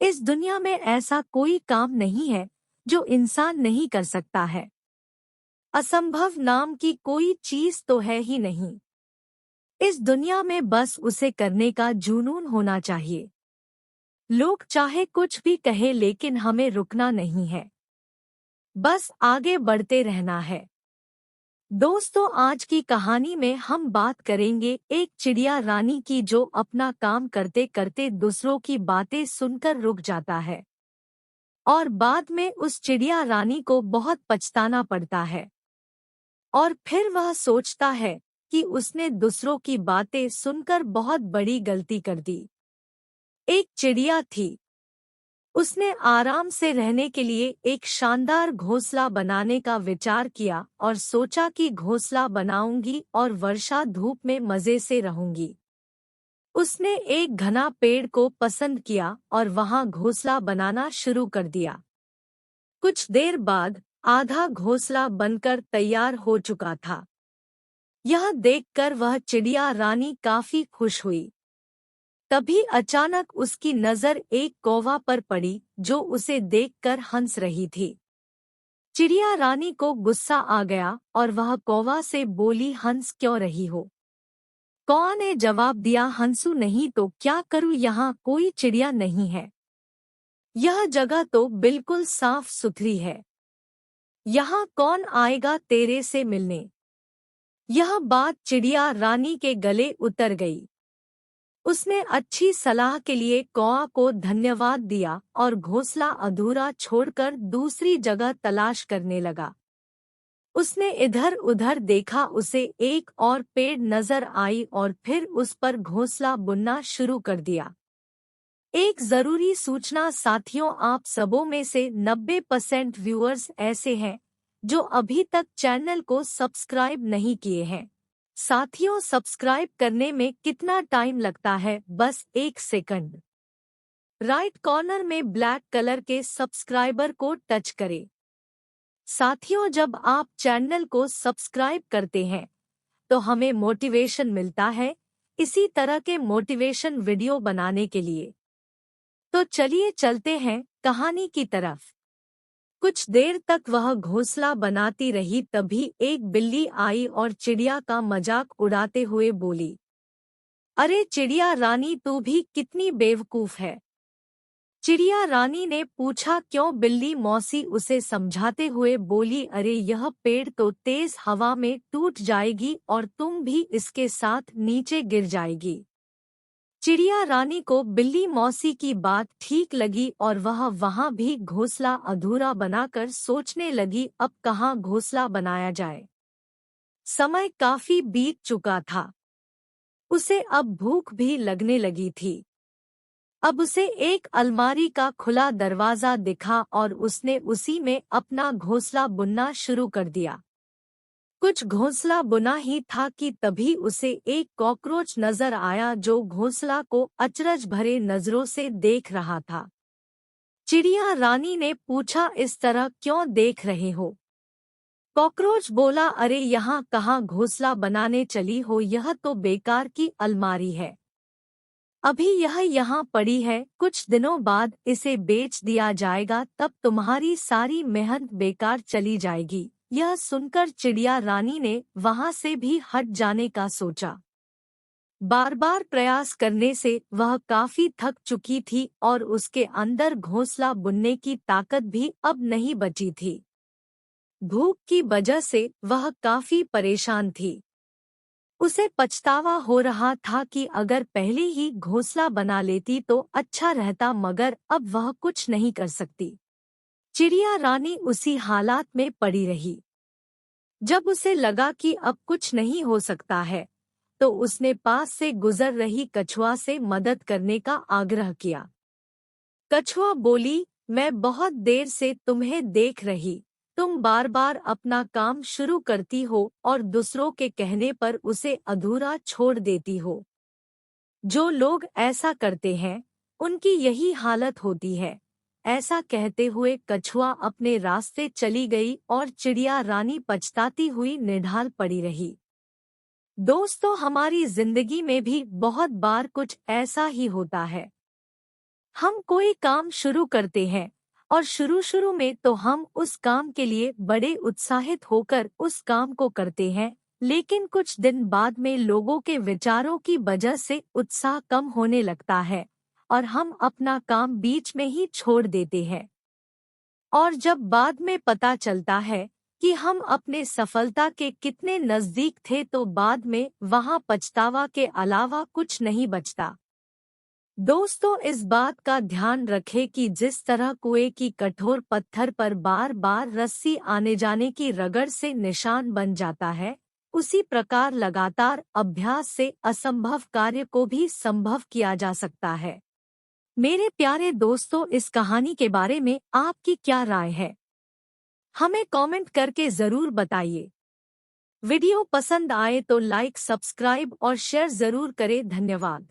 इस दुनिया में ऐसा कोई काम नहीं है जो इंसान नहीं कर सकता है। असंभव नाम की कोई चीज तो है ही नहीं। इस दुनिया में बस उसे करने का जुनून होना चाहिए। लोग चाहे कुछ भी कहे लेकिन हमें रुकना नहीं है, बस आगे बढ़ते रहना है। दोस्तों, आज की कहानी में हम बात करेंगे एक चिड़िया रानी की जो अपना काम करते करते दूसरों की बातें सुनकर रुक जाता है और बाद में उस चिड़िया रानी को बहुत पछताना पड़ता है। और फिर वह सोचता है कि उसने दूसरों की बातें सुनकर बहुत बड़ी गलती कर दी। एक चिड़िया थी। उसने आराम से रहने के लिए एक शानदार घोंसला बनाने का विचार किया और सोचा कि घोंसला बनाऊंगी और वर्षा धूप में मजे से रहूंगी। उसने एक घना पेड़ को पसंद किया और वहां घोंसला बनाना शुरू कर दिया। कुछ देर बाद आधा घोंसला बनकर तैयार हो चुका था। यह देखकर वह चिड़िया रानी काफी खुश हुई। तभी अचानक उसकी नजर एक कौवा पर पड़ी जो उसे देखकर हंस रही थी। चिड़िया रानी को गुस्सा आ गया और वह कौवा से बोली, हंस क्यों रही हो? कौवा ने जवाब दिया, हंसू नहीं तो क्या करूं, यहाँ कोई चिड़िया नहीं है। यह जगह तो बिल्कुल साफ सुथरी है। यहाँ कौन आएगा तेरे से मिलने? यह बात चिड़िया रानी के गले उतर गई। उसने अच्छी सलाह के लिए कौवा को धन्यवाद दिया और घोंसला अधूरा छोड़कर दूसरी जगह तलाश करने लगा। उसने इधर उधर देखा, उसे एक और पेड़ नजर आई और फिर उस पर घोंसला बुनना शुरू कर दिया। एक जरूरी सूचना साथियों, आप सबों में से 90% व्यूअर्स ऐसे हैं जो अभी तक चैनल को सब्सक्राइब नहीं किए हैं। साथियों, सब्सक्राइब करने में कितना टाइम लगता है? बस 1 सेकंड। राइट कॉर्नर में ब्लैक कलर के सब्सक्राइबर को टच करें। साथियों, जब आप चैनल को सब्सक्राइब करते हैं तो हमें मोटिवेशन मिलता है इसी तरह के मोटिवेशन वीडियो बनाने के लिए। तो चलिए चलते हैं कहानी की तरफ। कुछ देर तक वह घोंसला बनाती रही, तभी एक बिल्ली आई और चिड़िया का मजाक उड़ाते हुए बोली, अरे चिड़िया रानी, तू भी कितनी बेवकूफ है। चिड़िया रानी ने पूछा, क्यों? बिल्ली मौसी उसे समझाते हुए बोली, अरे यह पेड़ तो तेज हवा में टूट जाएगी और तुम भी इसके साथ नीचे गिर जाएगी। चिड़िया रानी को बिल्ली मौसी की बात ठीक लगी और वह वहां भी घोंसला अधूरा बनाकर सोचने लगी, अब कहाँ घोंसला बनाया जाए। समय काफी बीत चुका था। उसे अब भूख भी लगने लगी थी। अब उसे एक अलमारी का खुला दरवाजा दिखा और उसने उसी में अपना घोंसला बुनना शुरू कर दिया। कुछ घोंसला बुना ही था कि तभी उसे एक कॉकरोच नजर आया जो घोंसला को अचरज भरे नजरों से देख रहा था। चिड़िया रानी ने पूछा, इस तरह क्यों देख रहे हो? कॉकरोच बोला, अरे यहाँ कहाँ घोंसला बनाने चली हो, यह तो बेकार की अलमारी है। अभी यह यहाँ पड़ी है, कुछ दिनों बाद इसे बेच दिया जाएगा, तब तुम्हारी सारी मेहनत बेकार चली जाएगी। यह सुनकर चिड़िया रानी ने वहां से भी हट जाने का सोचा। बार बार प्रयास करने से वह काफी थक चुकी थी और उसके अंदर घोंसला बुनने की ताकत भी अब नहीं बची थी। भूख की वजह से वह काफी परेशान थी। उसे पछतावा हो रहा था कि अगर पहले ही घोंसला बना लेती तो अच्छा रहता, मगर अब वह कुछ नहीं कर सकती। चिड़िया रानी उसी हालात में पड़ी रही। जब उसे लगा कि अब कुछ नहीं हो सकता है, तो उसने पास से गुजर रही कछुआ से मदद करने का आग्रह किया। कछुआ बोली, मैं बहुत देर से तुम्हें देख रही, तुम बार बार अपना काम शुरू करती हो और दूसरों के कहने पर उसे अधूरा छोड़ देती हो। जो लोग ऐसा करते हैं उनकी यही हालत होती है। ऐसा कहते हुए कछुआ अपने रास्ते चली गई और चिड़िया रानी पछताती हुई निढाल पड़ी रही। दोस्तों, हमारी जिंदगी में भी बहुत बार कुछ ऐसा ही होता है। हम कोई काम शुरू करते हैं और शुरू में तो हम उस काम के लिए बड़े उत्साहित होकर उस काम को करते हैं, लेकिन कुछ दिन बाद में लोगों के विचारों की वजह से उत्साह कम होने लगता है और हम अपना काम बीच में ही छोड़ देते हैं। और जब बाद में पता चलता है कि हम अपने सफलता के कितने नजदीक थे तो बाद में वहां पछतावा के अलावा कुछ नहीं बचता। दोस्तों, इस बात का ध्यान रखें कि जिस तरह कुएं की कठोर पत्थर पर बार बार रस्सी आने जाने की रगड़ से निशान बन जाता है, उसी प्रकार लगातार अभ्यास से असंभव कार्य को भी संभव किया जा सकता है। मेरे प्यारे दोस्तों, इस कहानी के बारे में आपकी क्या राय है? हमें कमेंट करके जरूर बताइए। वीडियो पसंद आए तो लाइक, सब्सक्राइब और शेयर जरूर करें। धन्यवाद।